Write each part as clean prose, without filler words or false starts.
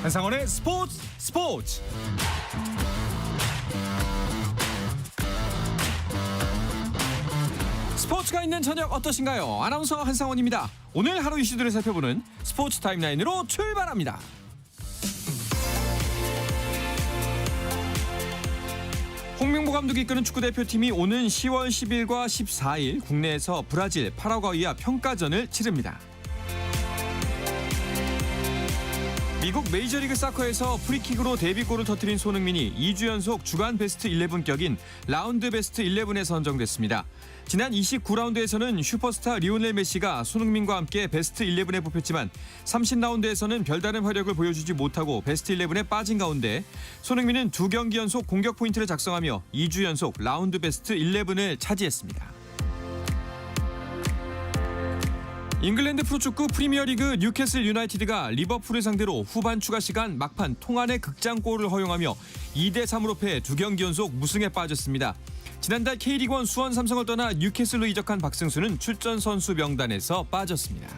한상원의 스포츠. 스포츠가 있는 저녁 어떠신가요? 아나운서 한상원입니다. 오늘 하루 이슈들을 살펴보는 스포츠 타임라인으로 출발합니다. 홍명보 감독이 이끄는 축구대표팀이 오는 10월 10일과 14일 국내에서 브라질, 파라과이와 평가전을 치릅니다. 미국 메이저리그 사커에서 프리킥으로 데뷔골을 터뜨린 손흥민이 2주 연속 주간 베스트 11 격인 라운드 베스트 11에 선정됐습니다. 지난 29라운드에서는 슈퍼스타 리오넬 메시가 손흥민과 함께 베스트 11에 뽑혔지만 30라운드에서는 별다른 활약을 보여주지 못하고 베스트 11에 빠진 가운데 손흥민은 2경기 연속 공격 포인트를 작성하며 2주 연속 라운드 베스트 11을 차지했습니다. 잉글랜드 프로축구 프리미어리그 뉴캐슬 유나이티드가 리버풀을 상대로 후반 추가 시간 막판 통안의 극장골을 허용하며 2대3으로 패해 2경기 연속 무승에 빠졌습니다. 지난달 K리그1 수원 삼성을 떠나 뉴캐슬로 이적한 박승수는 출전 선수 명단에서 빠졌습니다.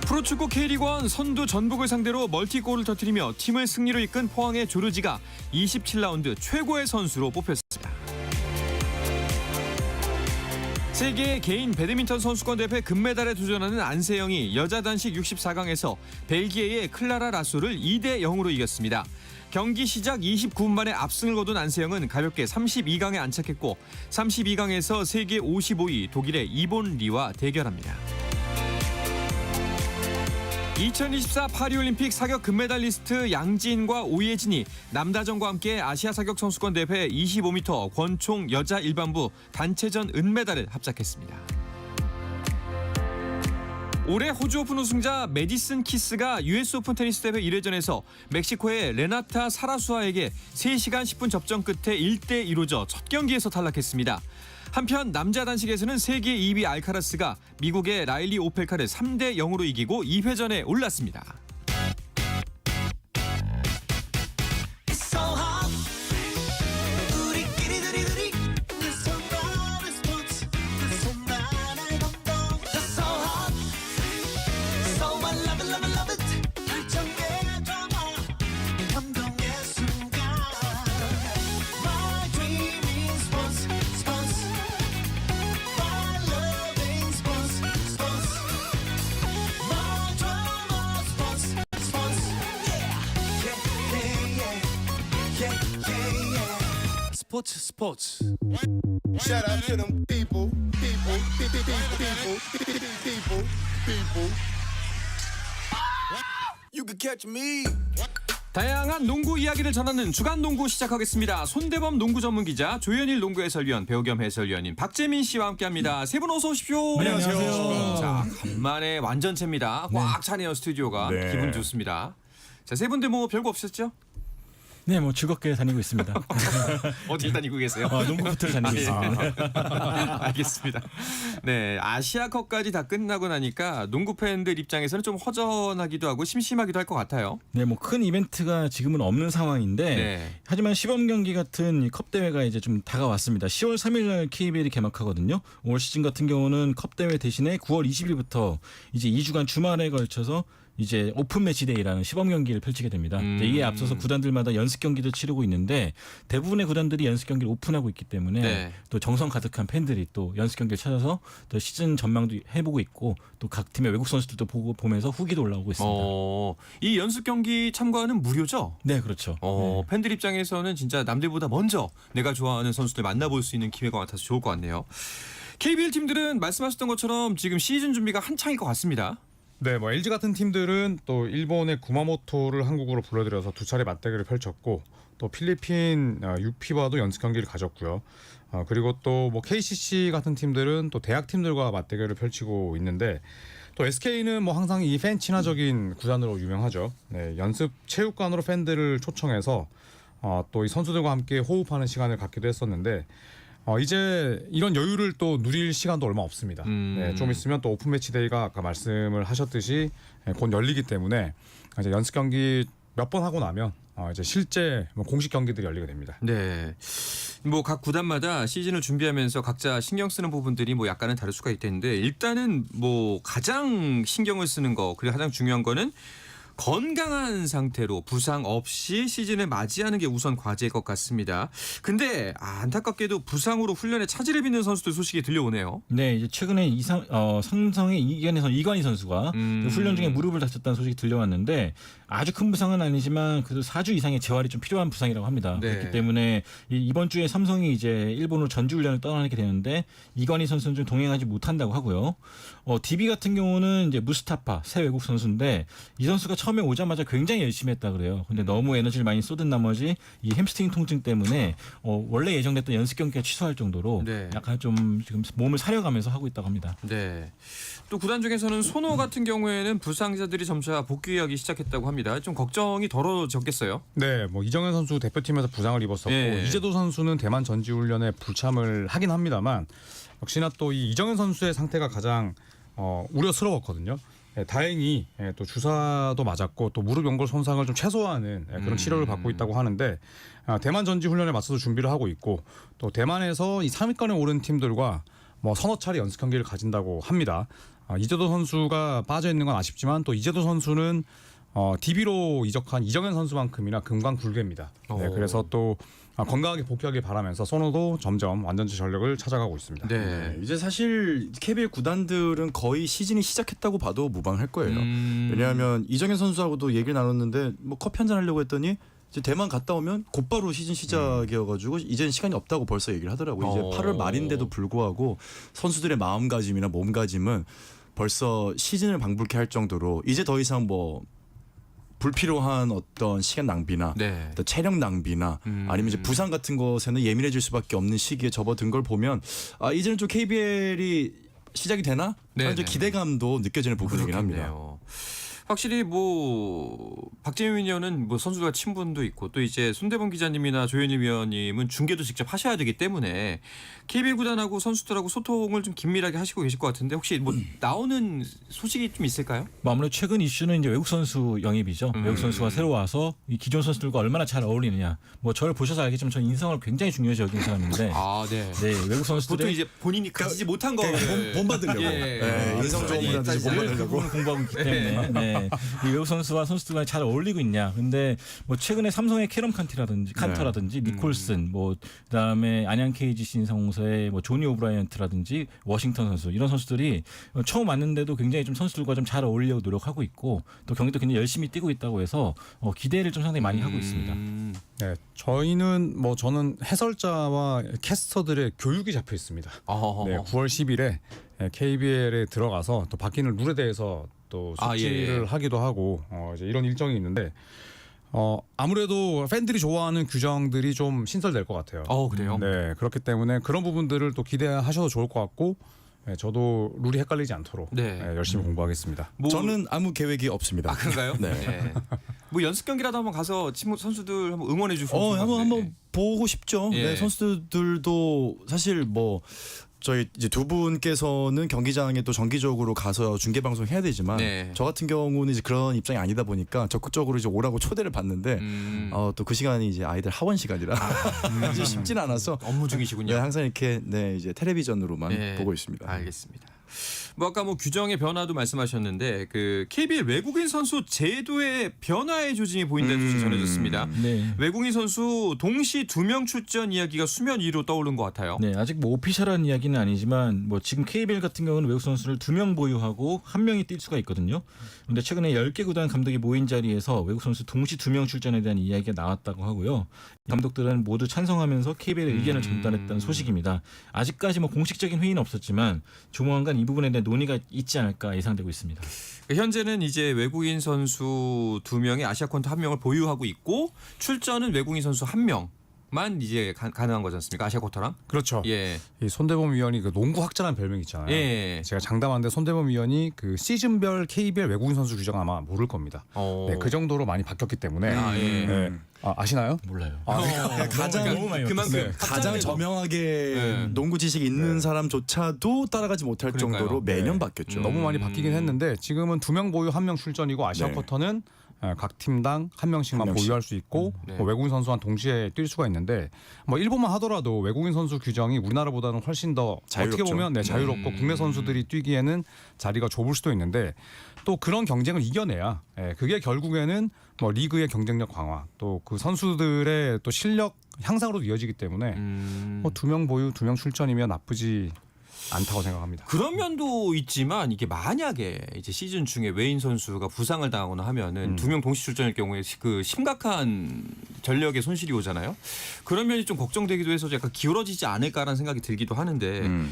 프로축구 K리그1 선두 전북을 상대로 멀티골을 터뜨리며 팀을 승리로 이끈 포항의 조르지가 27라운드 최고의 선수로 뽑혔습니다. 세계 개인 배드민턴 선수권 대회 금메달에 도전하는 안세영이 여자 단식 64강에서 벨기에의 클라라 라소를 2대 0으로 이겼습니다. 경기 시작 29분 만에 압승을 거둔 안세영은 가볍게 32강에 안착했고 32강에서 세계 55위 독일의 이본 리와 대결합니다. 2024 파리올림픽 사격 금메달리스트 양지인과 오예진이 남다정과 함께 아시아 사격 선수권 대회 25m 권총 여자 일반부 단체전 은메달을 합작했습니다. 올해 호주 오픈 우승자 메디슨 키스가 US 오픈 테니스 대회 1회전에서 멕시코의 레나타 사라수아에게 3시간 10분 접전 끝에 1대2로 져 첫 경기에서 탈락했습니다. 한편 남자 단식에서는 세계 2위 알카라스가 미국의 라일리 오펠카를 3대 0으로 이기고 2회전에 올랐습니다. 스포츠. Shout out to them people. You can catch me. 다양한 농구 이야기를 전하는 주간 농구 시작하겠습니다. 손대범 농구 전문 기자, 조현일 농구 해설위원, 배우 겸 해설위원인 박재민 씨와 함께합니다. 세 분 어서 오십시오. 안녕하세요. 자, 간만에 완전체입니다. 꽉 차네요 스튜디오가. 네. 기분 좋습니다. 자, 세 분들 뭐 별거 없었죠? 네, 뭐 즐겁게 다니고 있습니다. 어디 다니고 계세요? 농구부터 다니고 있습니다. 알겠습니다. 네, 아시아컵까지 다 끝나고 나니까 농구 팬들 입장에서는 좀 허전하기도 하고 심심하기도 할 것 같아요. 네, 뭐 큰 이벤트가 지금은 없는 상황인데 네. 하지만 시범 경기 같은 이 컵 대회가 이제 좀 다가왔습니다. 10월 3일 날 KBL이 개막하거든요. 올 시즌 같은 경우는 컵 대회 대신에 9월 20일부터 이제 2주간 주말에 걸쳐서 이제 오픈 매치 데이라는 시범 경기를 펼치게 됩니다. 이에 앞서서 구단들마다 연습 경기도 치르고 있는데 대부분의 구단들이 연습 경기를 오픈하고 있기 때문에 네. 또 정성 가득한 팬들이 또 연습 경기를 찾아서 또 시즌 전망도 해보고 있고 또 각 팀의 외국 선수들도 보면서 후기도 올라오고 있습니다. 이 연습 경기 참가는 무료죠? 네, 그렇죠. 팬들 입장에서는 진짜 남들보다 먼저 내가 좋아하는 선수들 만나볼 수 있는 기회가 같아서 좋을 것 같네요. KBL 팀들은 말씀하셨던 것처럼 지금 시즌 준비가 한창일 것 같습니다. 네, 뭐 LG 같은 팀들은 또 일본의 구마모토를 한국으로 불러들여서 두 차례 맞대결을 펼쳤고 또 필리핀 유피와도 연습 경기를 가졌고요. 그리고 또 뭐 KCC 같은 팀들은 또 대학 팀들과 맞대결을 펼치고 있는데 또 SK는 뭐 항상 이 팬 친화적인 구단으로 유명하죠. 네, 연습 체육관으로 팬들을 초청해서 또 이 선수들과 함께 호흡하는 시간을 갖기도 했었는데 이제 이런 여유를 또 누릴 시간도 얼마 없습니다. 네, 좀 있으면 또 오픈 매치 데이가 아까 말씀을 하셨듯이 곧 열리기 때문에 이제 연습 경기 몇 번 하고 나면 이제 실제 뭐 공식 경기들이 열리게 됩니다. 네. 뭐 각 구단마다 시즌을 준비하면서 각자 신경 쓰는 부분들이 뭐 약간은 다를 수가 있겠는데 일단은 뭐 가장 신경을 쓰는 거 그리고 가장 중요한 거는 건강한 상태로 부상 없이 시즌을 맞이하는 게 우선 과제일 것 같습니다. 근데 안타깝게도 부상으로 훈련에 차질을 빚는 선수들 소식이 들려오네요. 네, 이제 최근에 삼성의 이관희 선수가 훈련 중에 무릎을 다쳤다는 소식이 들려왔는데 아주 큰 부상은 아니지만 그래도 4주 이상의 재활이 좀 필요한 부상이라고 합니다. 네. 그렇기 때문에 이번 주에 삼성이 이제 일본으로 전주 훈련을 떠나게 되는데 이관희 선수는 좀 동행하지 못한다고 하고요. DB 같은 경우는 이제 무스타파 새 외국 선수인데 이 선수가 처음에 오자마자 굉장히 열심히 했다 그래요. 근데 너무 에너지를 많이 쏟은 나머지 이 햄스트링 통증 때문에 원래 예정됐던 연습 경기가 취소할 정도로 네. 약간 좀 지금 몸을 사려가면서 하고 있다고 합니다. 네. 또 구단 중에서는 손호 같은 경우에는 부상자들이 점차 복귀하기 시작했다고 합니다. 좀 걱정이 덜어졌겠어요. 네, 뭐 이정현 선수 대표팀에서 부상을 입었었고 예. 이재도 선수는 대만 전지훈련에 불참을 하긴 합니다만 역시나 또 이 이정현 선수의 상태가 가장 우려스러웠거든요. 예, 다행히 또 주사도 맞았고 또 무릎 연골 손상을 좀 최소화하는 그런 치료를 받고 있다고 하는데 대만 전지 훈련에 맞서서 준비를 하고 있고 또 대만에서 이 3위권에 오른 팀들과 뭐 서너 차례 연습 경기를 가진다고 합니다. 이재도 선수가 빠져 있는 건 아쉽지만 또 이재도 선수는 DB로 이적한 이정현 선수만큼이나 금강불개입니다. 네, 그래서 또 건강하게 복귀하길 바라면서 손호도 점점 완전체 전력을 찾아가고 있습니다. 네. 이제 사실 KBL 구단들은 거의 시즌이 시작했다고 봐도 무방할 거예요. 왜냐하면 이정현 선수하고도 얘기를 나눴는데 뭐 커피 한잔 하려고 했더니 이제 대만 갔다 오면 곧바로 시즌 시작이어가지고 이제는 시간이 없다고 벌써 얘기를 하더라고요. 이제 8월 말인데도 불구하고 선수들의 마음가짐이나 몸가짐은 벌써 시즌을 방불케 할 정도로 이제 더 이상 뭐 불필요한 어떤 시간 낭비나 네. 어떤 체력 낭비나 아니면 이제 부상 같은 것에는 예민해질 수밖에 없는 시기에 접어든 걸 보면 이제는 좀 KBL이 시작이 되나? 네, 하는 좀 네. 기대감도 느껴지는 부분이긴 합니다. 그렇겠네요. 확실히 뭐 박재민 위원은 뭐 선수들과 친분도 있고 또 이제 손대범 기자님이나 조현일 위원님은 중계도 직접 하셔야 되기 때문에 KBL 구단하고 선수들하고 소통을 좀 긴밀하게 하시고 계실 것 같은데 혹시 뭐 나오는 소식이 좀 있을까요? 뭐 아무래도 최근 이슈는 이제 외국 선수 영입이죠. 외국 선수가 새로 와서 이 기존 선수들과 얼마나 잘 어울리느냐. 뭐 저를 보셔서 알겠지만 저는 인성을 굉장히 중요시 여기는 사람인데, 네. 네 외국 선수들의 보통 이제 본인이 가지지 못한 거 본받으려고. 인성 좋은 분한테 그 본받으려고. 부분을 공부하고 있기 때문에 네. 이 외국 선수와 선수들과 잘 어울리고 있냐. 근데 뭐 최근에 삼성의 캐럼 칸터라든지 니콜슨, 뭐 그다음에 안양 KG 신성서의 뭐 조니 오브라이언트라든지 워싱턴 선수 이런 선수들이 처음 왔는데도 굉장히 좀 선수들과 좀 잘 어울리려고 노력하고 있고 또 경기도 굉장히 열심히 뛰고 있다고 해서 기대를 좀 상당히 많이 하고 있습니다. 네, 저는 해설자와 캐스터들의 교육이 잡혀 있습니다. 네, 9월 10일에 KBL에 들어가서 또 바뀌는 룰에 대해서 또 숙지를 하기도 하고 이제 이런 일정이 있는데 아무래도 팬들이 좋아하는 규정들이 좀 신설될 것 같아요. 그래요? 네, 그렇기 때문에 그런 부분들을 또 기대하셔도 좋을 것 같고 저도 룰이 헷갈리지 않도록 네. 열심히 공부하겠습니다. 뭐, 저는 아무 계획이 없습니다. 그런가요? 네. 뭐 연습 경기라도 한번 가서 선수들 한번 응원해 주시고 한번 보고 싶죠. 예. 네, 선수들도 사실 뭐 저희 이제 두 분께서는 경기장에 또 정기적으로 가서 중계 방송 해야 되지만 네. 저 같은 경우는 이제 그런 입장이 아니다 보니까 적극적으로 이제 오라고 초대를 받는데 또 그 시간이 이제 아이들 하원 시간이라 이제 쉽진 않아서 업무 중이시군요. 네, 항상 이렇게 이제 텔레비전으로만 네. 보고 있습니다. 알겠습니다. 뭐 아까 뭐 규정의 변화도 말씀하셨는데 그 KBL 외국인 선수 제도의 변화의 조짐이 보인다는 소식 전해졌습니다. 네. 외국인 선수 동시 2명 출전 이야기가 수면 위로 떠오른 것 같아요. 네, 아직 뭐 오피셜한 이야기는 아니지만 뭐 지금 KBL 같은 경우는 외국 선수를 2명 보유하고 1명이 뛸 수가 있거든요. 그런데 최근에 10개 구단 감독이 모인 자리에서 외국 선수 동시 2명 출전에 대한 이야기가 나왔다고 하고요. 감독들은 모두 찬성하면서 KBL의 의견을 전달했다는 소식입니다. 아직까지 뭐 공식적인 회의는 없었지만 조만간 이 부분에 대한 논의가 있지 않을까 예상되고 있습니다. 현재는 이제 외국인 선수 2명에 아시아콘트 1명을 보유하고 있고 출전은 외국인 선수 1명만 이제 가능한 거지 않습니까? 아시아콘트랑? 그렇죠. 예. 이 손대범 위원이 그 농구 학자라는 별명이 있잖아요. 예. 제가 장담하는데 손대범 위원이 그 시즌별 KBL 외국인 선수 규정 아마 모를 겁니다. 네, 그 정도로 많이 바뀌었기 때문에 예. 아시나요? 몰라요. 가장 너무 많이 그만큼 가장 저명하게 농구 지식이 있는 사람조차도 따라가지 못할 그러니까요. 정도로 매년 바뀌었죠. 너무 많이 바뀌긴 했는데 지금은 2명 보유 1명 출전이고 아시아 네. 쿼터는 각 팀당 한 명씩만 한 명씩. 보유할 수 있고 네. 뭐 외국인 선수와 동시에 뛸 수가 있는데 뭐 일본만 하더라도 외국인 선수 규정이 우리나라보다는 훨씬 더 자유롭죠. 어떻게 보면 자유롭고 국내 선수들이 뛰기에는 자리가 좁을 수도 있는데 또 그런 경쟁을 이겨내야 그게 결국에는 뭐 리그의 경쟁력 강화 또 그 선수들의 또 실력 향상으로 이어지기 때문에 뭐 2명 보유 2명 출전이면 나쁘지 않다고 생각합니다. 그런 면도 있지만 이게 만약에 이제 시즌 중에 외인 선수가 부상을 당하거나 하면은 2명 동시 출전일 경우에 그 심각한 전력의 손실이 오잖아요. 그런 면이 좀 걱정되기도 해서 약간 기울어지지 않을까라는 생각이 들기도 하는데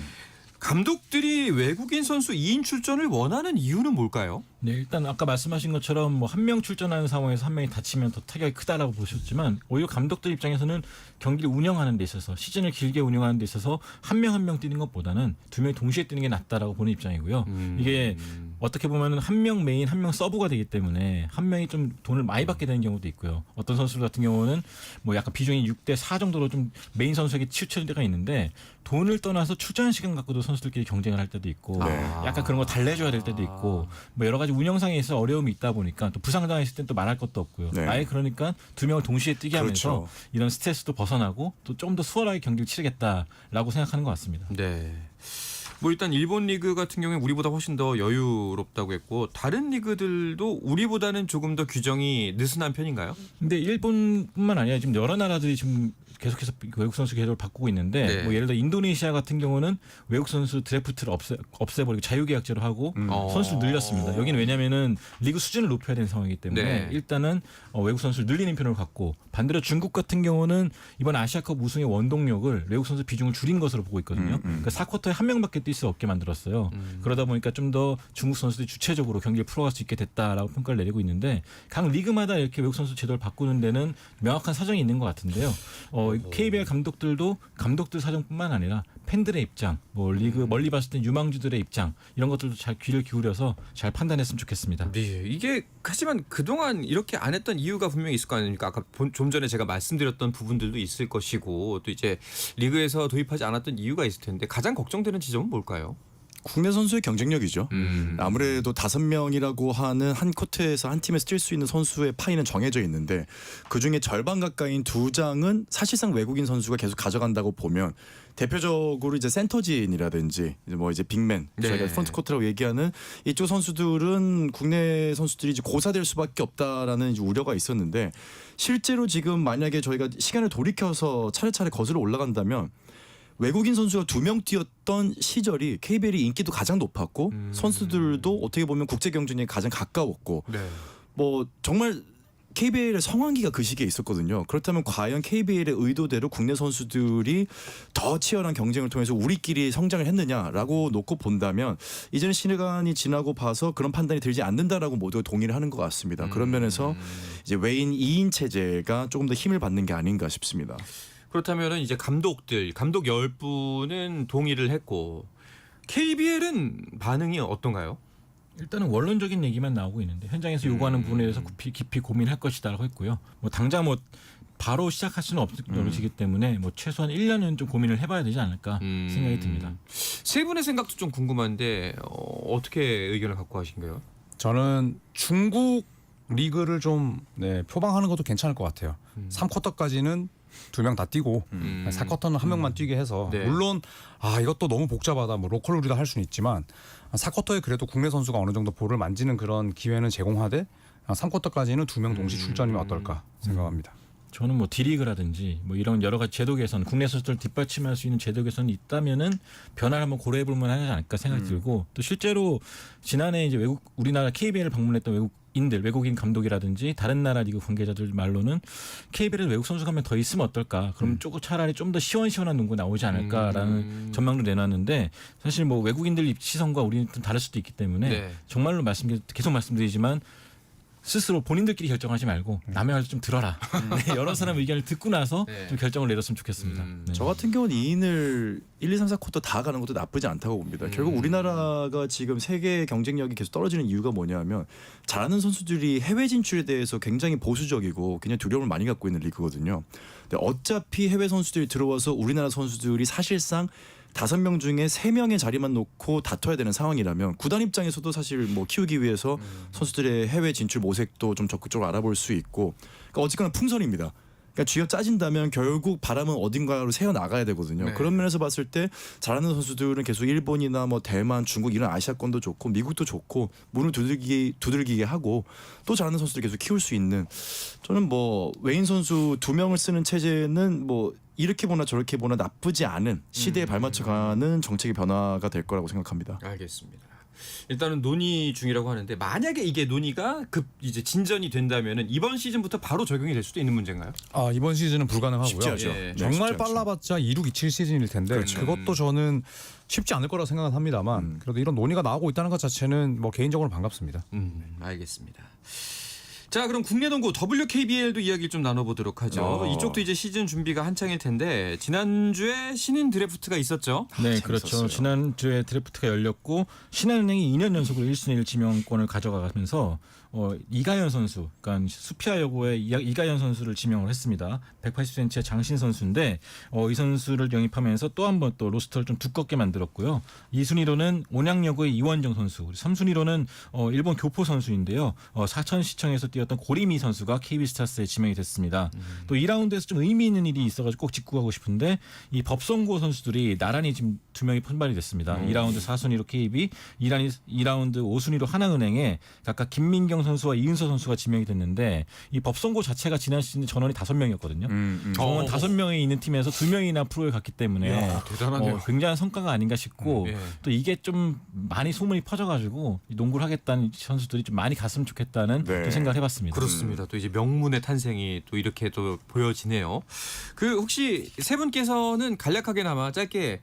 감독들이 외국인 선수 2인 출전을 원하는 이유는 뭘까요? 네, 일단 아까 말씀하신 것처럼 뭐 한 명 출전하는 상황에서 한 명이 다치면 더 타격이 크다라고 보셨지만 오히려 감독들 입장에서는 경기를 운영하는 데 있어서 시즌을 길게 운영하는 데 있어서 한 명 한 명 뛰는 것보다는 2명이 동시에 뛰는 게 낫다라고 보는 입장이고요. 이게 어떻게 보면은 한 명 메인 한 명 서브가 되기 때문에 한 명이 좀 돈을 많이 받게 되는 경우도 있고요. 어떤 선수 같은 경우는 뭐 약간 비중이 6대 4 정도로 좀 메인 선수에게 치우칠 때가 있는데 돈을 떠나서 출전 시간 갖고도 선수들끼리 경쟁을 할 때도 있고 약간 그런 거 달래줘야 될 때도 있고 뭐 여러 가지 운영상에 있어 어려움이 있다 보니까 또 부상당했을 땐 또 말할 것도 없고요. 네. 아예 그러니까 2명을 동시에 뛰게 하면서 그렇죠. 이런 스트레스도 벗어나고 또 좀 더 수월하게 경기를 치르겠다라고 생각하는 것 같습니다. 네. 뭐 일단 일본 리그 같은 경우에 우리보다 훨씬 더 여유롭다고 했고 다른 리그들도 우리보다는 조금 더 규정이 느슨한 편인가요? 근데 일본뿐만 아니라 지금 여러 나라들이 지금 계속해서 외국 선수 계도를 바꾸고 있는데 네. 뭐 예를 들어 인도네시아 같은 경우는 외국 선수 드래프트를 없애버리고 자유계약제로 하고 선수를 늘렸습니다. 여기는 왜냐하면은 리그 수준을 높여야 되는 상황이기 때문에 네. 일단은 외국 선수를 늘리는 편을 갖고 반대로 중국 같은 경우는 이번 아시아컵 우승의 원동력을 외국 선수 비중을 줄인 것으로 보고 있거든요. 그러니까 4쿼터에 한 명밖에 뛸 수 없게 만들었어요. 그러다 보니까 좀 더 중국 선수들이 주체적으로 경기를 풀어갈 수 있게 됐다라고 평가를 내리고 있는데 각 리그마다 이렇게 외국 선수 제도를 바꾸는 데는 명확한 사정이 있는 것 같은데요. KBL 감독들도 감독들 사정뿐만 아니라 팬들의 입장, 뭐 리그 멀리 봤을 때 유망주들의 입장 이런 것들도 잘 귀를 기울여서 잘 판단했으면 좋겠습니다. 네, 이게 하지만 그동안 이렇게 안 했던 이유가 분명히 있을 거 아닙니까? 아까 좀 전에 제가 말씀드렸던 부분들도 있을 것이고 또 이제 리그에서 도입하지 않았던 이유가 있을 텐데 가장 걱정되는 지점은 뭘까요? 국내 선수의 경쟁력이죠. 아무래도 5명이라고 하는 한 코트에서 한 팀에서 뛸 수 있는 선수의 파이는 정해져 있는데 그중에 절반 가까이인 2장은 사실상 외국인 선수가 계속 가져간다고 보면 대표적으로 이제 센터진이라든지 이제 빅맨 네. 저희가 프론트 코트라고 얘기하는 이쪽 선수들은 국내 선수들이 이제 고사될 수밖에 없다라는 이제 우려가 있었는데 실제로 지금 만약에 저희가 시간을 돌이켜서 차례차례 거슬러 올라간다면 외국인 선수가 2명 뛰었던 시절이 KBL이 인기도 가장 높았고 선수들도 어떻게 보면 국제 경쟁에 가장 가까웠고 네. 뭐 정말 KBL의 성황기가 그 시기에 있었거든요. 그렇다면 과연 KBL의 의도대로 국내 선수들이 더 치열한 경쟁을 통해서 우리끼리 성장을 했느냐라고 놓고 본다면 이제는 시간이 지나고 봐서 그런 판단이 들지 않는다라고 모두 동의를 하는 것 같습니다. 그런 면에서 이제 외인 2인 체제가 조금 더 힘을 받는 게 아닌가 싶습니다. 그렇다면은 이제 감독 10분은 동의를 했고 KBL은 반응이 어떤가요? 일단은 원론적인 얘기만 나오고 있는데 현장에서 요구하는 부분에 대해서 깊이 고민할 것이다라고 했고요. 뭐 당장 뭐 바로 시작할 수는 없으시기 때문에 뭐 최소한 1년은 좀 고민을 해봐야 되지 않을까 생각이 듭니다. 세 분의 생각도 좀 궁금한데 어떻게 의견을 갖고 하신가요? 저는 중국 리그를 좀 표방하는 것도 괜찮을 것 같아요. 3쿼터까지는 2명 다 뛰고 4쿼터는 한 명만 뛰게 해서 네. 물론 이것도 너무 복잡하다 뭐 로컬 룰이다 할 수는 있지만 4쿼터에 그래도 국내 선수가 어느 정도 볼을 만지는 그런 기회는 제공하되 3쿼터까지는 2명 동시 출전이면 어떨까 생각합니다. 저는 뭐 D리그라든지 뭐 이런 여러 가지 제도 개선, 국내 선수들 뒷받침할 수 있는 제도 개선이 있다면은 변화를 한번 고려해 볼 만하지 않을까 생각이 들고 또 실제로 지난해 이제 우리나라 KBL을 방문했던 외국인 감독이라든지 다른 나라 리그 관계자들 말로는 KBL에 외국 선수가 한 명 더 있으면 어떨까? 그럼 조금 차라리 좀 더 시원시원한 농구 나오지 않을까라는 전망도 내놨는데 사실 뭐 외국인들 시선과 우리는 좀 다를 수도 있기 때문에 네. 정말로 계속 말씀드리지만 스스로 본인들끼리 결정하지 말고 남의 말도 좀 들어라. 네, 여러 사람 의견을 듣고 나서 네. 좀 결정을 내렸으면 좋겠습니다. 네. 저 같은 경우는 2인을 1, 2, 3, 4쿼터 다 가는 것도 나쁘지 않다고 봅니다. 결국 우리나라가 지금 세계 경쟁력이 계속 떨어지는 이유가 뭐냐면 잘하는 선수들이 해외 진출에 대해서 굉장히 보수적이고 그냥 두려움을 많이 갖고 있는 리그거든요. 근데 어차피 해외 선수들이 들어와서 우리나라 선수들이 사실상 5명 중에 3명의 자리만 놓고 다퉈야 되는 상황이라면 구단 입장에서도 사실 뭐 키우기 위해서 선수들의 해외 진출 모색도 좀 적극적으로 알아볼 수 있고 그러니까 어쨌거나 풍선입니다. 그러니까 쥐어 짜진다면 결국 바람은 어딘가로 새어 나가야 되거든요. 네. 그런 면에서 봤을 때 잘하는 선수들은 계속 일본이나 뭐 대만, 중국 이런 아시아권도 좋고 미국도 좋고 문을 두들기게 하고 또 잘하는 선수들 계속 키울 수 있는 저는 뭐 외인 선수 2명을 쓰는 체제는 뭐 이렇게 보나 저렇게 보나 나쁘지 않은 시대에 발맞춰가는 정책의 변화가 될 거라고 생각합니다. 알겠습니다. 일단은 논의 중이라고 하는데 만약에 이게 논의가 이제 진전이 된다면은 이번 시즌부터 바로 적용이 될 수도 있는 문제인가요? 이번 시즌은 불가능하고요. 쉽지 않죠. 예. 네, 정말 쉽지 않죠. 빨라봤자 26, 27 시즌일 텐데 그렇죠. 그것도 저는 쉽지 않을 거라고 생각은 합니다만 그래도 이런 논의가 나오고 있다는 것 자체는 뭐 개인적으로 반갑습니다. 알겠습니다. 자, 그럼 국내 농구 WKBL도 이야기를 좀 나눠보도록 하죠. 이쪽도 이제 시즌 준비가 한창일 텐데 지난주에 신인 드래프트가 있었죠. 네, 재밌었어요. 그렇죠. 지난주에 드래프트가 열렸고 신한은행이 2년 연속으로 1순위 지명권을 가져가면서 이가연 선수, 그러니까 수피아 여고의 이가연 선수를 지명을 했습니다. 180cm의 장신 선수인데 이 선수를 영입하면서 또 한 번 또 로스터를 좀 두껍게 만들었고요. 2순위로는 온양여고의 이원정 선수, 3순위로는 일본 교포 선수인데요. 사천시청에서 뛰었던 고리미 선수가 KB스타스에 지명이 됐습니다. 또 2라운드에서 좀 의미 있는 일이 있어가지고 꼭 짚고 가고 싶은데 이 법성고 선수들이 나란히 지금 2명이 선발이 됐습니다. 2라운드 4순위로 KB, 2라운드 5순위로 하나은행에 각각 김민경 선수와 이은서 선수가 지명이 됐는데 이 법성고 자체가 지난 시즌 전원이 5명이었거든요. 정원 5명이 있는 팀에서 2명이나 프로에 갔기 때문에 대단하네요. 굉장한 성과가 아닌가 싶고 예. 또 이게 좀 많이 소문이 퍼져가지고 농구를 하겠다는 선수들이 좀 많이 갔으면 좋겠다는 네. 또 생각을 해봤습니다. 그렇습니다. 또 이제 명문의 탄생이 또 이렇게 또 보여지네요. 혹시 세 분께서는 간략하게나마 짧게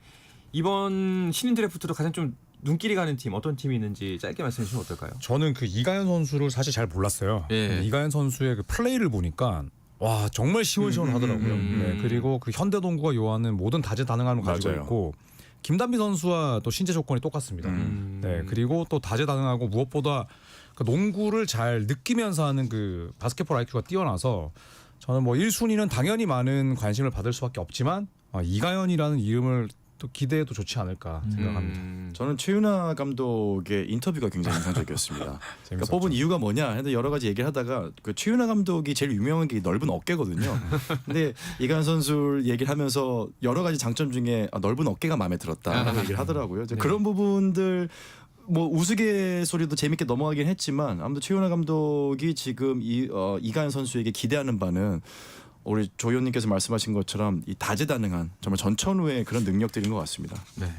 이번 신인 드래프트로 가장 좀 눈길이 가는 팀 어떤 팀이 있는지 짧게 말씀해 주시면 어떨까요? 저는 그 이가연 선수를 사실 잘 몰랐어요. 예. 근데 이가연 선수의 그 플레이를 보니까 와 정말 시원시원하더라고요. 네, 그리고 그 현대동구가 요하는 모든 다재다능함을 가지고 맞아요. 있고 김단비 선수와 또 신체 조건이 똑같습니다. 네, 그리고 또 다재다능하고 무엇보다 그 농구를 잘 느끼면서 하는 그 바스켓볼 IQ가 뛰어나서 저는 뭐 1순위는 당연히 많은 관심을 받을 수밖에 없지만 이가연이라는 이름을 또 기대해도 좋지 않을까 생각합니다. 저는 최윤아 감독의 인터뷰가 굉장히 인상적이었습니다. 그러니까 재밌었죠. 뽑은 이유가 뭐냐 했는데 여러 가지 얘기를 하다가 그 최윤아 감독이 제일 유명한 게 넓은 어깨거든요. 근데 이가연 선수 얘기를 하면서 여러 가지 장점 중에 넓은 어깨가 마음에 들었다라고 얘기를 하더라고요. 이제 그런 부분들 뭐 우스갯소리도 재밌게 넘어가긴 했지만 아무튼 최윤아 감독이 지금 이가연 선수에게 기대하는 바는 우리 조 의원님께서 말씀하신 것처럼 이 다재다능한 정말 전천후의 그런 능력들인 것 같습니다. 네,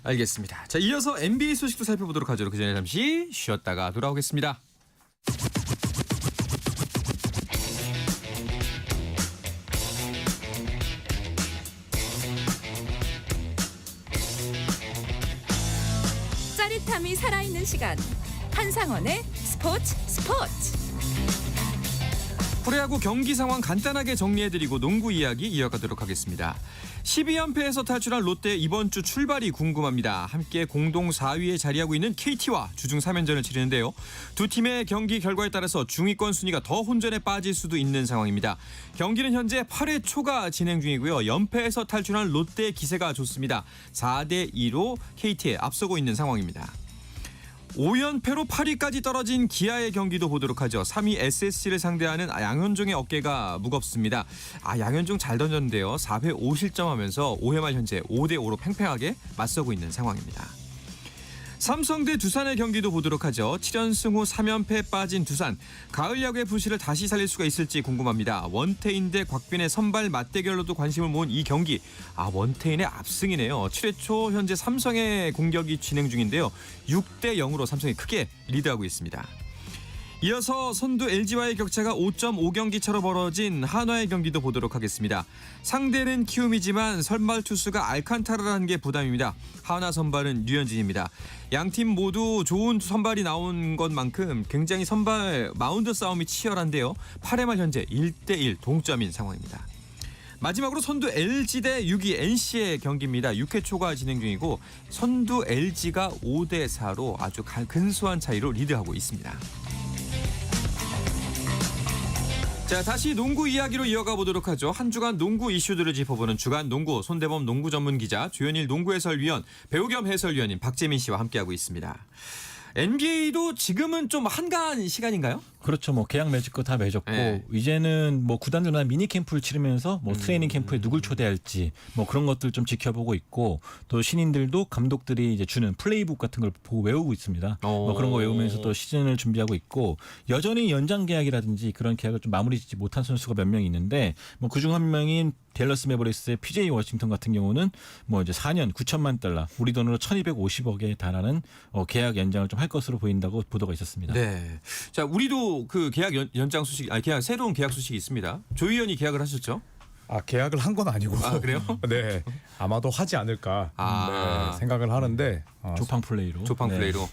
알겠습니다. 자, 이어서 NBA 소식도 살펴보도록 하죠. 그 전에 잠시 쉬었다가 돌아오겠습니다. 짜릿함이 살아있는 시간 한상원의 스포츠 프로야구 경기 상황 간단하게 정리해드리고 농구 이야기 이어가도록 하겠습니다. 12연패에서 탈출한 롯데 이번 주 출발이 궁금합니다. 함께 공동 4위에 자리하고 있는 KT와 주중 3연전을 치르는데요. 두 팀의 경기 결과에 따라서 중위권 순위가 더 혼전에 빠질 수도 있는 상황입니다. 경기는 현재 8회 초가 진행 중이고요. 연패에서 탈출한 롯데의 기세가 좋습니다. 4대2로 KT에 앞서고 있는 상황입니다. 5연패로 8위까지 떨어진 기아의 경기도 보도록 하죠. 3위 SSC를 상대하는 양현종의 어깨가 무겁습니다. 양현종 잘 던졌는데요. 4회 5실점하면서 5회 말 현재 5대5로 팽팽하게 맞서고 있는 상황입니다. 삼성 대 두산의 경기도 보도록 하죠. 7연승 후 3연패에 빠진 두산. 가을 야구의 불씨를 다시 살릴 수가 있을지 궁금합니다. 원태인 대 곽빈의 선발 맞대결로도 관심을 모은 이 경기. 원태인의 압승이네요. 7회 초 현재 삼성의 공격이 진행 중인데요. 6대 0으로 삼성이 크게 리드하고 있습니다. 이어서 선두 LG와의 격차가 5.5경기 차로 벌어진 한화의 경기도 보도록 하겠습니다. 상대는 키움이지만 선발 투수가 알칸타라라는 게 부담입니다. 한화 선발은 류현진입니다. 양팀 모두 좋은 선발이 나온 것만큼 굉장히 선발 마운드 싸움이 치열한데요. 8회 말 현재 1대1 동점인 상황입니다. 마지막으로 선두 LG 대 6위 NC의 경기입니다. 6회 초가 진행 중이고 선두 LG가 5대4로 아주 근소한 차이로 리드하고 있습니다. 자, 다시 농구 이야기로 이어가 보도록 하죠. 한 주간 농구 이슈들을 짚어보는 주간 농구 손대범 농구 전문 기자, 주현일 농구 해설위원, 배우 겸 해설위원인 박재민 씨와 함께하고 있습니다. NBA도 지금은 좀 한가한 시간인가요? 그렇죠. 뭐 계약 맺을 거 다 맺었고 네. 이제는 뭐 구단들마다 미니 캠프를 치르면서 뭐 트레이닝 캠프에 누굴 초대할지 뭐 그런 것들 좀 지켜보고 있고 또 신인들도 감독들이 이제 주는 플레이북 같은 걸 보고 외우고 있습니다. 뭐 그런 거 외우면서 또 시즌을 준비하고 있고 여전히 연장 계약이라든지 그런 계약을 좀 마무리 짓지 못한 선수가 몇 명 있는데 뭐 그중 한 명인 댈러스 매버릭스의 PJ 워싱턴 같은 경우는 뭐 이제 4년 9천만 달러 우리 돈으로 1,250억에 달하는 계약 연장을 좀 할 것으로 보인다고 보도가 있었습니다. 네. 자, 우리도 그 계약 연장 소식, 계약 새로운 계약 소식이 있습니다. 조 의원이 계약을 하셨죠? 계약을 한 건 아니고. 아, 그래요? 네, 아마도 하지 않을까 아. 네, 생각을 하는데 조팡 플레이로. 조팡 네. 플레이로.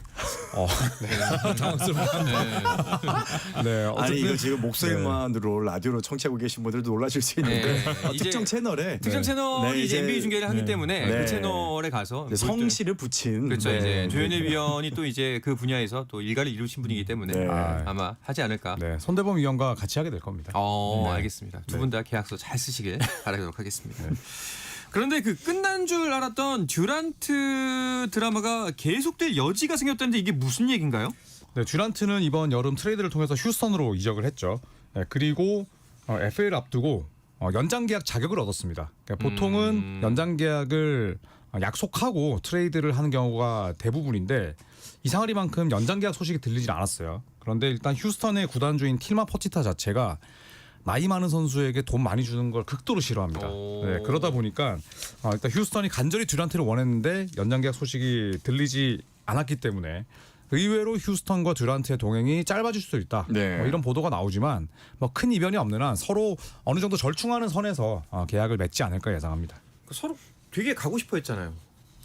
네, 아니 이거 지금 네. 목소리만으로 라디오로 청취하고 계신 분들도 놀라실 수 있는데 네. 특정 이제 채널에 특정 채널이 네, 이제 이제 NBA 중계를 하기 때문에 네. 그 채널에 가서 네, 성씨를 붙인 그렇죠. 네. 이제 조현일 위원이 또 이제 그 분야에서 또 일가를 이루신 분이기 때문에 네. 아마 하지 않을까. 네, 손대범 위원과 같이 하게 될 겁니다. 네. 알겠습니다. 두 분 다 계약서 잘 쓰시길 바라도록 하겠습니다. 그런데 그 끝난 줄 알았던 듀란트 드라마가 계속될 여지가 생겼다는데 이게 무슨 얘기인가요? 네, 듀란트는 이번 여름 트레이드를 통해서 휴스턴으로 이적을 했죠. 네, 그리고 FA를 앞두고 연장 계약 자격을 얻었습니다. 그러니까 보통은 연장 계약을 약속하고 트레이드를 하는 경우가 대부분인데 이상하리만큼 연장 계약 소식이 들리질 않았어요. 그런데 일단 휴스턴의 구단주인 틸마 퍼치타 자체가 나이 많은 선수에게 돈 많이 주는 걸 극도로 싫어합니다. 네, 그러다 보니까 일단 휴스턴이 간절히 듀란트를 원했는데 연장 계약 소식이 들리지 않았기 때문에 의외로 휴스턴과 듀란트의 동행이 짧아질 수도 있다. 네. 뭐 이런 보도가 나오지만 뭐 큰 이변이 없는 한 서로 어느 정도 절충하는 선에서 계약을 맺지 않을까 예상합니다. 서로 되게 가고 싶어 했잖아요.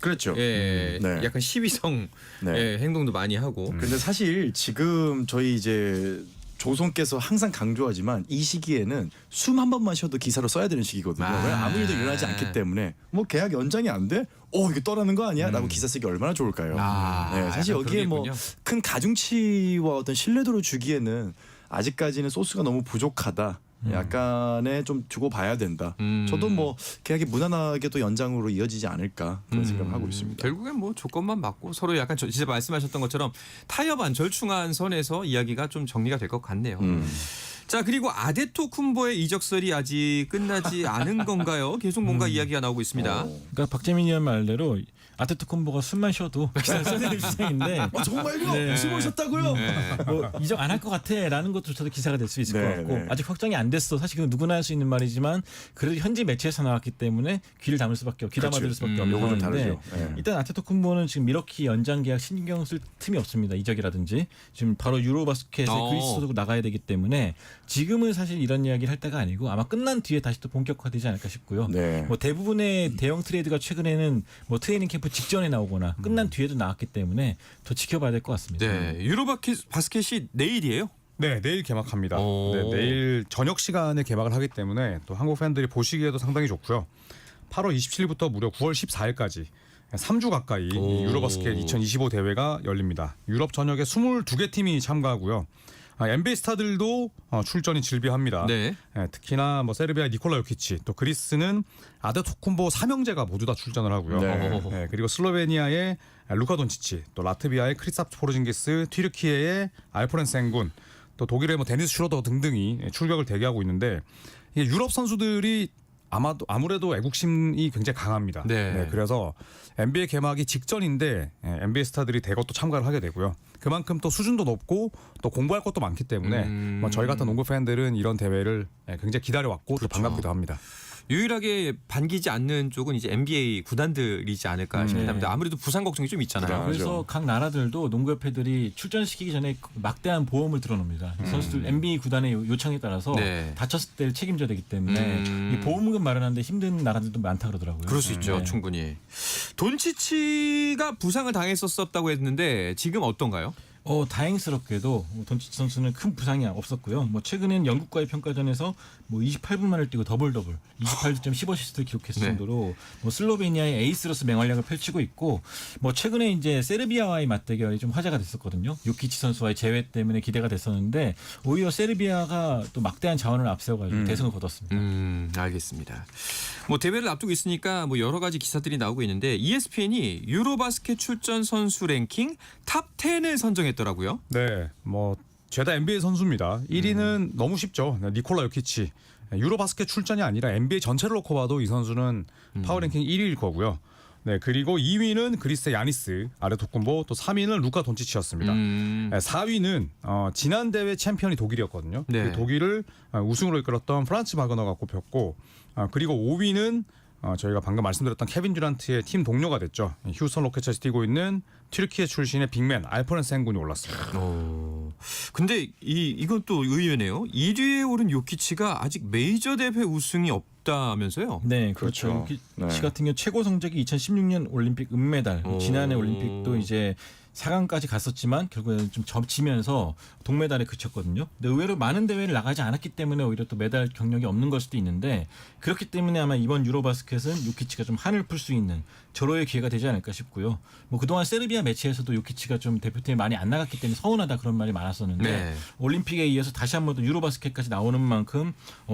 그렇죠. 예, 네. 약간 시위성 네. 예, 행동도 많이 하고. 근데 사실 지금 저희 이제 조선께서 항상 강조하지만 이 시기에는 숨 한 번만 쉬어도 기사로 써야 되는 시기거든요. 아. 왜 아무 일도 일어나지 않기 때문에 뭐 계약 연장이 안 돼? 이게 떠나는 거 아니야? 라고 기사 쓰기 얼마나 좋을까요? 네, 사실 약간 여기에 그런 게 뭐 있군요. 큰 가중치와 어떤 신뢰도를 주기에는 아직까지는 소스가 너무 부족하다. 약간의 좀 두고 봐야 된다. 저도 뭐 계약이 무난하게 또 연장으로 이어지지 않을까 그런 생각을 하고 있습니다. 결국엔 뭐 조건만 맞고 서로 약간 진짜 말씀하셨던 것처럼 타협한 절충한 선에서 이야기가 좀 정리가 될 것 같네요. 자, 그리고 아데토쿤보의 이적설이 아직 끝나지 않은 건가요? 계속 뭔가 이야기가 나오고 있습니다. 그러니까 박재민 의원 말대로 아테토쿤보가 숨만 쉬어도 기사를 써내는 시장인데 정말요? 네. 숨을 쉬었다고요? 뭐 이적 안 할 것 같아라는 것조차도 기사가 될 수 있을 네, 것 같고 네. 아직 확정이 안 됐어. 사실 그건 누구나 할 수 있는 말이지만 그래도 현지 매체에서 나왔기 때문에 귀를 담을 수밖에 귀담아 들을 수밖에 없는 요거는 상황인데 다르죠. 네. 일단 아테토쿤보는 지금 미러키 연장 계약 신경 쓸 틈이 없습니다. 이적이라든지 지금 바로 유로바스켓에 그리스 소속으로 나가야 되기 때문에 지금은 사실 이런 이야기를 할 때가 아니고 아마 끝난 뒤에 다시 또 본격화되지 않을까 싶고요. 네. 뭐 대부분의 대형 트레이드가 최근에는 뭐 트레이닝 캠프 직전에 나오거나 끝난 뒤에도 나왔기 때문에 더 지켜봐야 될 것 같습니다. 네, 유로바스켓이 내일이에요. 네, 내일 개막합니다. 오. 네, 내일 저녁 시간에 개막을 하기 때문에 또 한국 팬들이 보시기에도 상당히 좋고요. 8월 27일부터 무려 9월 14일까지 3주 가까이 이 유로바스켓 2025 대회가 열립니다. 유럽 전역에 22개 팀이 참가하고요. NBA 스타들도 출전이 질비합니다. 네. 특히나 뭐 세르비아 니콜라 요키치, 또 그리스는 아데토쿤보 삼형제가 모두 다 출전을 하고요. 네. 그리고 슬로베니아의 루카 돈치치, 또 라트비아의 크리스탑 포르징기스, 튀르키예의 알포렌 생군, 또 독일의 뭐 데니스 슈로더 등등이 출격을 대기하고 있는데 이게 유럽 선수들이 아무래도 애국심이 굉장히 강합니다. 네. 그래서 NBA 개막이 직전인데 NBA 스타들이 대거 또 참가를 하게 되고요. 그만큼 또 수준도 높고 또 공부할 것도 많기 때문에 뭐 저희 같은 농구 팬들은 이런 대회를 굉장히 기다려왔고 또 반갑기도 합니다. 유일하게 반기지 않는 쪽은 이제 NBA 구단들이지 않을까 싶긴 합니다. 아무래도 부상 걱정이 좀 있잖아요. 그래서 각 나라들도 농구협회들이 출전시키기 전에 막대한 보험을 들어놓습니다. 선수들 NBA 구단의 요청에 따라서 네. 다쳤을 때 책임져야 되기 때문에 이 보험금 마련하는데 힘든 나라들도 많다 그러더라고요. 그럴 수 있죠, 네. 충분히. 돈치치가 부상을 당했었다고 했는데 지금 어떤가요? 다행스럽게도 돈치치 선수는 큰 부상이 없었고요. 뭐 최근엔 영국과의 평가전에서 뭐 28분만을 뛰고 더블 28득점 15어시스트를 기록했을 네. 정도로 뭐 슬로베니아의 에이스로서 맹활약을 펼치고 있고 뭐 최근에 이제 세르비아와의 맞대결이 좀 화제가 됐었거든요. 요키치 선수와의 제외 때문에 기대가 됐었는데 오히려 세르비아가 또 막대한 자원을 앞세워가지고 대승을 거뒀습니다. 알겠습니다. 뭐 대회를 앞두고 있으니까 뭐 여러 가지 기사들이 나오고 있는데 ESPN이 유로바스켓 출전 선수 랭킹 탑 10을 선정했더라고요. 네, 뭐 죄다 NBA 선수입니다. 1위는 너무 쉽죠. 니콜라 요키치. 유로바스켓 출전이 아니라 NBA 전체를 놓고 봐도 이 선수는 파워랭킹 1위일 거고요. 네, 그리고 2위는 그리스의 야니스 아레토쿤보, 또 3위는 루카 돈치치였습니다. 4위는 지난 대회 챔피언이 독일이었거든요. 네. 그 독일을 우승으로 이끌었던 프란츠 바그너가 꼽혔고, 그리고 5위는 저희가 방금 말씀드렸던 케빈 듀란트의 팀 동료가 됐죠. 휴스턴 로켓츠에서 뛰고 있는 튀르키예 출신의 빅맨 알퍼렌 센군이 올랐습니다. 근데 이건 또 의외네요. 1위에 오른 요키치가 아직 메이저 대회 우승이 없다면서요? 네, 그렇죠. 요키치 같은 경우 최고 성적이 2016년 올림픽 은메달. 지난해 올림픽도 이제 4강까지 갔었지만 결국에는 좀 접치면서 동메달에 그쳤거든요. 근데 의외로 많은 대회를 나가지 않았기 때문에 오히려 또 메달 경력이 없는 걸 수도 있는데 그렇기 때문에 아마 이번 유로바스켓은 요키치가 좀 한을 풀 수 있는 절호의 기회가 되지 않을까 싶고요. 뭐 그동안 세르비아 매치에서도 요키치가 좀 대표팀에 많이 안 나갔기 때문에 서운하다 그런 말이 많았었는데 네. 올림픽에 이어서 다시 한 번 더 유로바스켓까지 나오는 만큼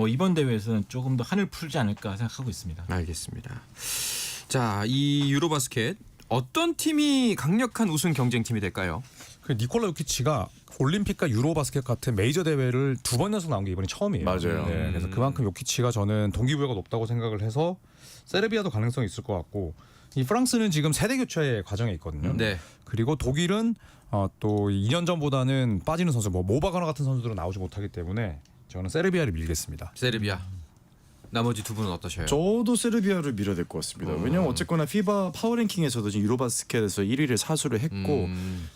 이번 대회에서는 조금 더 한을 풀지 않을까 생각하고 있습니다. 알겠습니다. 자, 이 유로바스켓 어떤 팀이 강력한 우승 경쟁팀이 될까요? 그 니콜라 요키치가 올림픽과 유로바스켓 같은 메이저 대회를 2번 연속 나온 게 이번이 처음이에요. 맞아요. 네, 그래서 그만큼 요키치가 저는 동기부여가 높다고 생각을 해서 세르비아도 가능성이 있을 것 같고, 이 프랑스는 지금 세대 교체 과정에 있거든요. 네. 그리고 독일은 또 2년 전보다는 빠지는 선수, 뭐 모바가나 같은 선수들은 나오지 못하기 때문에 저는 세르비아를 밀겠습니다. 세르비아. 나머지 두 분은 어떠셔요? 저도 세르비아를 밀어야 될 것 같습니다. 왜냐하면 어쨌거나 피바 파워랭킹에서도 지금 유로바스켓에서 1위를 사수를 했고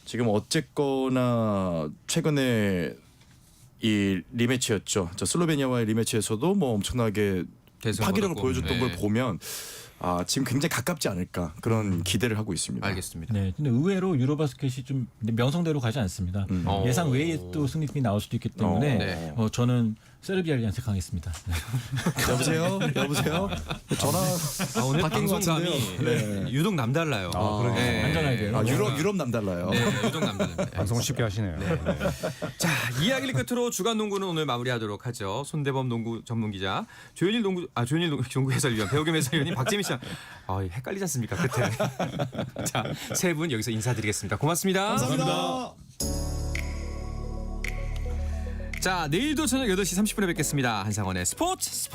지금 어쨌거나 최근에 이 리매치였죠. 저 슬로베니아와의 리매치에서도 뭐 엄청나게 대승을 파괴력을 거뒀고. 보여줬던 네. 걸 보면 지금 굉장히 가깝지 않을까 그런 기대를 하고 있습니다. 알겠습니다. 네, 근데 의외로 유로바스켓이 좀 명성대로 가지 않습니다. 예상 외에 또 승리팀이 나올 수도 있기 때문에 네. 저는 세르비아를 연색하겠습니다. 네. 여보세요. 전화 오늘 바뀐 것 방송감이 같은데요. 유독 남달라요. 그러게요. 네. 안전하게. 유럽 남달라요. 네, 유독 남달라요. 방송을 쉽게 하시네요. 네. 자, 이야기를 끝으로 주간 농구는 오늘 마무리하도록 하죠. 손대범 농구 전문 기자, 조현일 농구 해설위원, 배우겸 해설위원님, 박재민 씨. 헷갈리지 않습니까? 끝에. 자, 세 분 여기서 인사드리겠습니다. 고맙습니다. 감사합니다. 자, 내일도 저녁 8시 30분에 뵙겠습니다. 한상원의 스포츠.